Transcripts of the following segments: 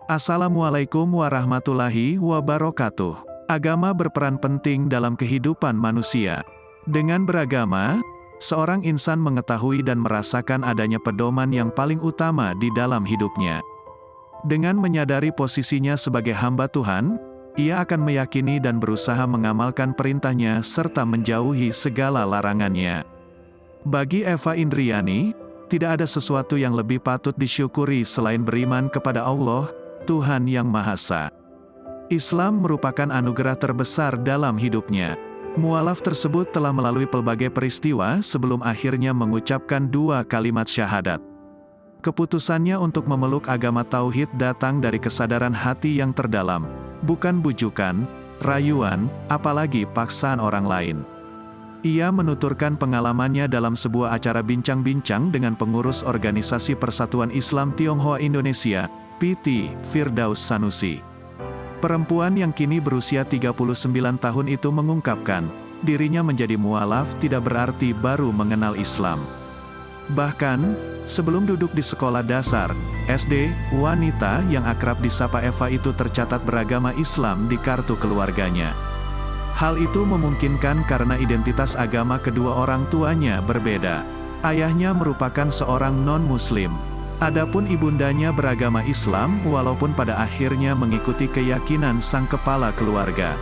Assalamualaikum warahmatullahi wabarakatuh. Agama berperan penting dalam kehidupan manusia. Dengan beragama, seorang insan mengetahui dan merasakan adanya pedoman yang paling utama di dalam hidupnya. Dengan menyadari posisinya sebagai hamba Tuhan, ia akan meyakini dan berusaha mengamalkan perintahnya serta menjauhi segala larangannya. Bagi Eva Indriani, tidak ada sesuatu yang lebih patut disyukuri selain beriman kepada Allah, Tuhan Yang Maha Esa. Islam merupakan anugerah terbesar dalam hidupnya. Mualaf tersebut telah melalui pelbagai peristiwa sebelum akhirnya mengucapkan dua kalimat syahadat. Keputusannya untuk memeluk agama tauhid datang dari kesadaran hati yang terdalam, bukan bujukan, rayuan, apalagi paksaan orang lain. Ia menuturkan pengalamannya dalam sebuah acara bincang-bincang dengan pengurus Organisasi Persatuan Islam Tionghoa Indonesia, PT Firdaus Sanusi. Perempuan yang kini berusia 39 tahun itu mengungkapkan, dirinya menjadi mualaf tidak berarti baru mengenal Islam. Bahkan, sebelum duduk di sekolah dasar, SD, wanita yang akrab disapa Eva itu tercatat beragama Islam di kartu keluarganya. Hal itu memungkinkan karena identitas agama kedua orang tuanya berbeda. Ayahnya merupakan seorang non-muslim. Adapun ibundanya beragama Islam walaupun pada akhirnya mengikuti keyakinan sang kepala keluarga.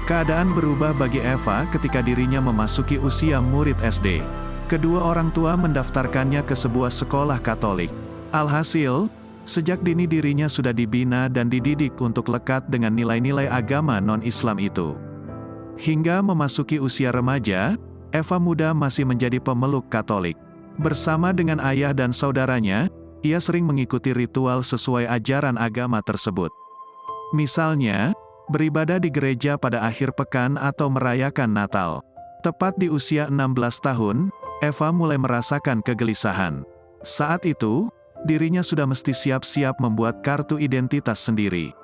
Keadaan berubah bagi Eva ketika dirinya memasuki usia murid SD. Kedua orang tua mendaftarkannya ke sebuah sekolah Katolik. Alhasil, sejak dini dirinya sudah dibina dan dididik untuk lekat dengan nilai-nilai agama non-Islam itu. Hingga memasuki usia remaja, Eva muda masih menjadi pemeluk Katolik. Bersama dengan ayah dan saudaranya, ia sering mengikuti ritual sesuai ajaran agama tersebut. Misalnya, beribadah di gereja pada akhir pekan atau merayakan Natal. Tepat di usia 16 tahun, Eva mulai merasakan kegelisahan. Saat itu, dirinya sudah mesti siap-siap membuat kartu identitas sendiri.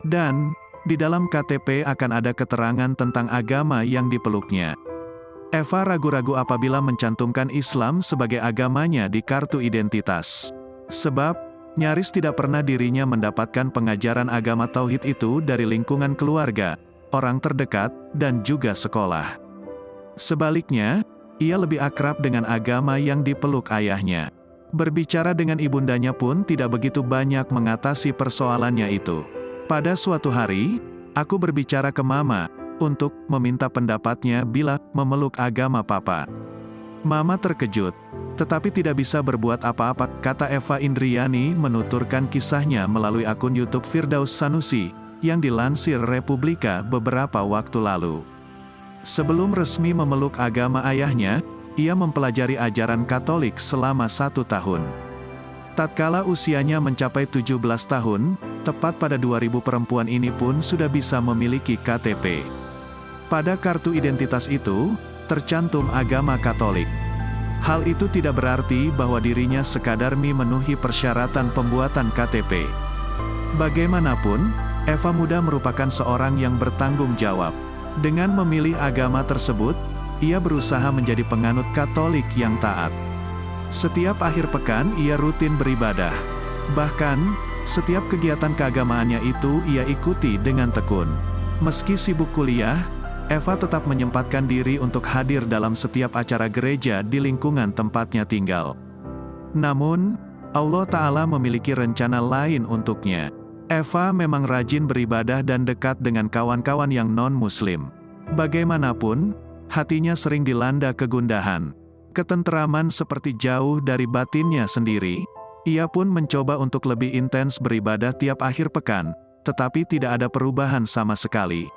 Dan, di dalam KTP akan ada keterangan tentang agama yang dipeluknya. Eva ragu-ragu apabila mencantumkan Islam sebagai agamanya di kartu identitas. Sebab, nyaris tidak pernah dirinya mendapatkan pengajaran agama tauhid itu dari lingkungan keluarga, orang terdekat, dan juga sekolah. Sebaliknya, ia lebih akrab dengan agama yang dipeluk ayahnya. Berbicara dengan ibundanya pun tidak begitu banyak mengatasi persoalannya itu. Pada suatu hari, aku berbicara ke Mama, untuk meminta pendapatnya bila memeluk agama Papa. Mama terkejut, tetapi tidak bisa berbuat apa-apa, kata Eva Indriani menuturkan kisahnya melalui akun YouTube Firdaus Sanusi, yang dilansir Republika beberapa waktu lalu. Sebelum resmi memeluk agama ayahnya, ia mempelajari ajaran Katolik selama 1 tahun. Tatkala usianya mencapai 17 tahun, tepat pada 2000 perempuan ini pun sudah bisa memiliki KTP. Pada kartu identitas itu, tercantum agama Katolik. Hal itu tidak berarti bahwa dirinya sekadar memenuhi persyaratan pembuatan KTP. Bagaimanapun, Eva muda merupakan seorang yang bertanggung jawab. Dengan memilih agama tersebut, ia berusaha menjadi penganut Katolik yang taat. Setiap akhir pekan ia rutin beribadah. Bahkan, setiap kegiatan keagamaannya itu ia ikuti dengan tekun. Meski sibuk kuliah, Eva tetap menyempatkan diri untuk hadir dalam setiap acara gereja di lingkungan tempatnya tinggal. Namun, Allah Ta'ala memiliki rencana lain untuknya. Eva memang rajin beribadah dan dekat dengan kawan-kawan yang non-muslim. Bagaimanapun, hatinya sering dilanda kegundahan. Ketenteraman seperti jauh dari batinnya sendiri. Ia pun mencoba untuk lebih intens beribadah tiap akhir pekan, tetapi tidak ada perubahan sama sekali.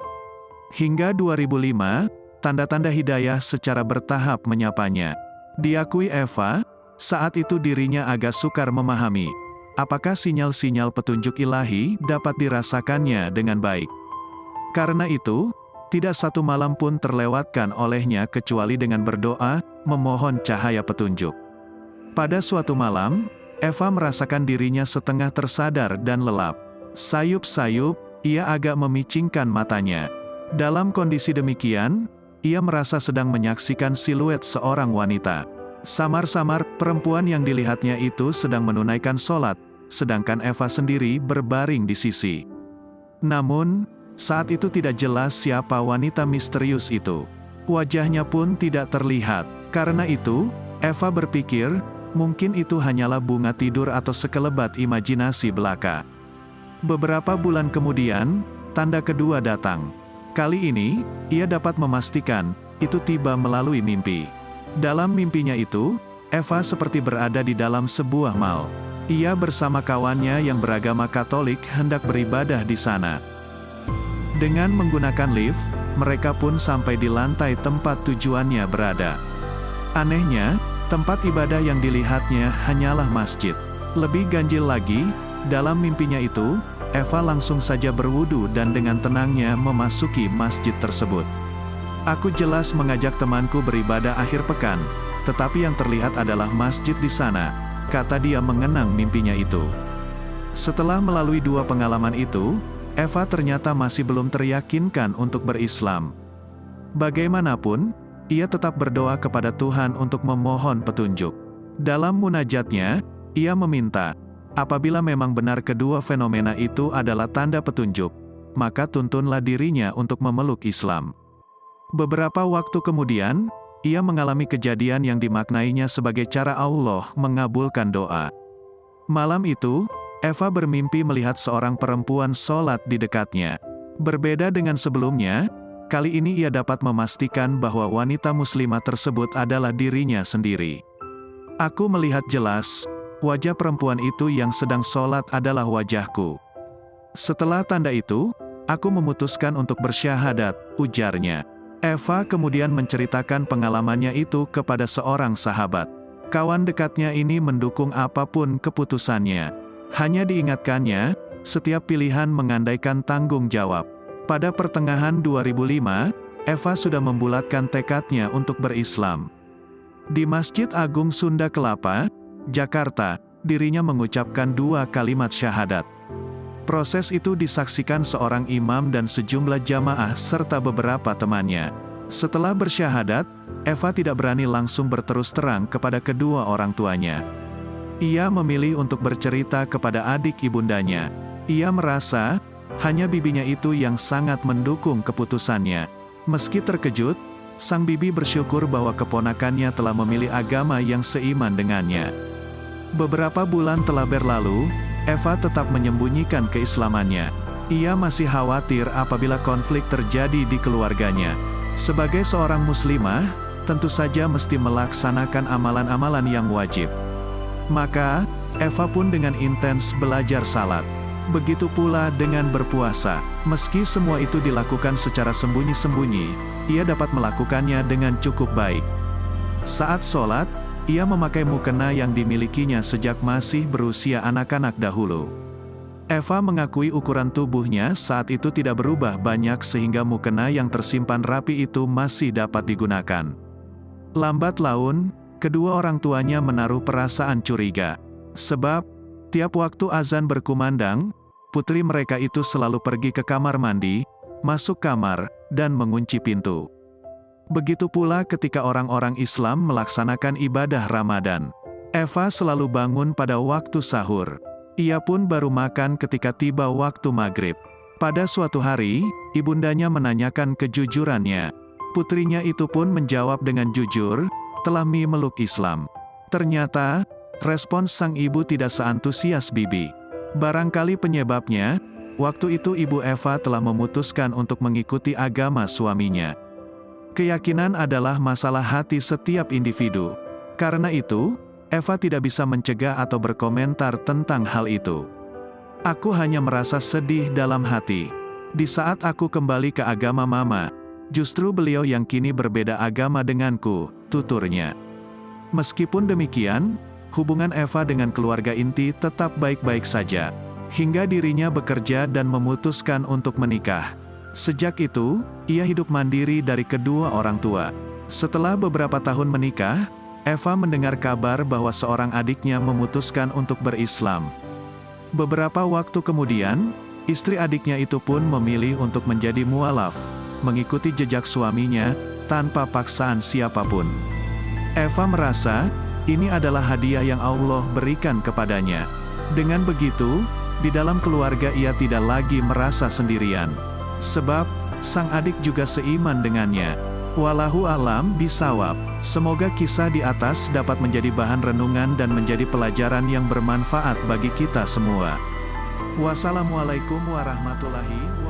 Hingga 2005, tanda-tanda hidayah secara bertahap menyapanya. Diakui Eva, saat itu dirinya agak sukar memahami, apakah sinyal-sinyal petunjuk ilahi dapat dirasakannya dengan baik. Karena itu, tidak satu malam pun terlewatkan olehnya kecuali dengan berdoa, memohon cahaya petunjuk. Pada suatu malam, Eva merasakan dirinya setengah tersadar dan lelap. Sayup-sayup, ia agak memicingkan matanya. Dalam kondisi demikian, ia merasa sedang menyaksikan siluet seorang wanita. Samar-samar, perempuan yang dilihatnya itu sedang menunaikan sholat, sedangkan Eva sendiri berbaring di sisi. Namun, saat itu tidak jelas siapa wanita misterius itu. Wajahnya pun tidak terlihat. Karena itu, Eva berpikir, mungkin itu hanyalah bunga tidur atau sekelebat imajinasi belaka. Beberapa bulan kemudian, tanda kedua datang. Kali ini, ia dapat memastikan, itu tiba melalui mimpi. Dalam mimpinya itu, Eva seperti berada di dalam sebuah mal. Ia bersama kawannya yang beragama Katolik hendak beribadah di sana. Dengan menggunakan lift, mereka pun sampai di lantai tempat tujuannya berada. Anehnya, tempat ibadah yang dilihatnya hanyalah masjid. Lebih ganjil lagi, dalam mimpinya itu, Eva langsung saja berwudu dan dengan tenangnya memasuki masjid tersebut. Aku jelas mengajak temanku beribadah akhir pekan, tetapi yang terlihat adalah masjid di sana, kata dia mengenang mimpinya itu. Setelah melalui dua pengalaman itu, Eva ternyata masih belum teryakinkan untuk berislam. Bagaimanapun, ia tetap berdoa kepada Tuhan untuk memohon petunjuk. Dalam munajatnya, ia meminta, apabila memang benar kedua fenomena itu adalah tanda petunjuk, maka tuntunlah dirinya untuk memeluk Islam. Beberapa waktu kemudian, ia mengalami kejadian yang dimaknainya sebagai cara Allah mengabulkan doa. Malam itu, Eva bermimpi melihat seorang perempuan sholat di dekatnya. Berbeda dengan sebelumnya, kali ini ia dapat memastikan bahwa wanita muslimah tersebut adalah dirinya sendiri. Aku melihat jelas, wajah perempuan itu yang sedang sholat adalah wajahku. Setelah tanda itu, aku memutuskan untuk bersyahadat, ujarnya. Eva kemudian menceritakan pengalamannya itu kepada seorang sahabat. Kawan dekatnya ini mendukung apapun keputusannya. Hanya diingatkannya, setiap pilihan mengandaikan tanggung jawab. Pada pertengahan 2005, Eva sudah membulatkan tekadnya untuk berislam. Di Masjid Agung Sunda Kelapa, Jakarta, dirinya mengucapkan 2 kalimat syahadat. Proses itu disaksikan seorang imam dan sejumlah jamaah serta beberapa temannya. Setelah bersyahadat, Eva tidak berani langsung berterus terang kepada kedua orang tuanya. Ia memilih untuk bercerita kepada adik ibundanya. Ia merasa, hanya bibinya itu yang sangat mendukung keputusannya. Meski terkejut, sang bibi bersyukur bahwa keponakannya telah memilih agama yang seiman dengannya. Beberapa bulan telah berlalu, Eva tetap menyembunyikan keislamannya. Ia masih khawatir apabila konflik terjadi di keluarganya. Sebagai seorang muslimah, tentu saja mesti melaksanakan amalan-amalan yang wajib. Maka, Eva pun dengan intens belajar salat. Begitu pula dengan berpuasa. Meski semua itu dilakukan secara sembunyi-sembunyi, ia dapat melakukannya dengan cukup baik. Saat sholat, ia memakai mukena yang dimilikinya sejak masih berusia anak-anak dahulu. Eva mengakui ukuran tubuhnya saat itu tidak berubah banyak sehingga mukena yang tersimpan rapi itu masih dapat digunakan. Lambat laun, kedua orang tuanya menaruh perasaan curiga. Sebab, tiap waktu azan berkumandang, putri mereka itu selalu pergi ke kamar mandi, masuk kamar, dan mengunci pintu. Begitu pula ketika orang-orang Islam melaksanakan ibadah Ramadan. Eva selalu bangun pada waktu sahur. Ia pun baru makan ketika tiba waktu maghrib. Pada suatu hari, ibundanya menanyakan kejujurannya. Putrinya itu pun menjawab dengan jujur, telah memeluk Islam. Ternyata, respons sang ibu tidak seantusias bibi. Barangkali penyebabnya, waktu itu ibu Eva telah memutuskan untuk mengikuti agama suaminya. Keyakinan adalah masalah hati setiap individu. Karena itu, Eva tidak bisa mencegah atau berkomentar tentang hal itu. Aku hanya merasa sedih dalam hati. Di saat aku kembali ke agama mama, justru beliau yang kini berbeda agama denganku, tuturnya. Meskipun demikian, hubungan Eva dengan keluarga inti tetap baik-baik saja, hingga dirinya bekerja dan memutuskan untuk menikah. Sejak itu, ia hidup mandiri dari kedua orang tua. Setelah beberapa tahun menikah, Eva mendengar kabar bahwa seorang adiknya memutuskan untuk berislam. Beberapa waktu kemudian, istri adiknya itu pun memilih untuk menjadi mualaf, mengikuti jejak suaminya, tanpa paksaan siapapun. Eva merasa, ini adalah hadiah yang Allah berikan kepadanya. Dengan begitu, di dalam keluarga ia tidak lagi merasa sendirian. Sebab, sang adik juga seiman dengannya. Wallahu a'lam bishawab. Semoga kisah di atas dapat menjadi bahan renungan dan menjadi pelajaran yang bermanfaat bagi kita semua. Wassalamualaikum warahmatullahi wabarakatuh.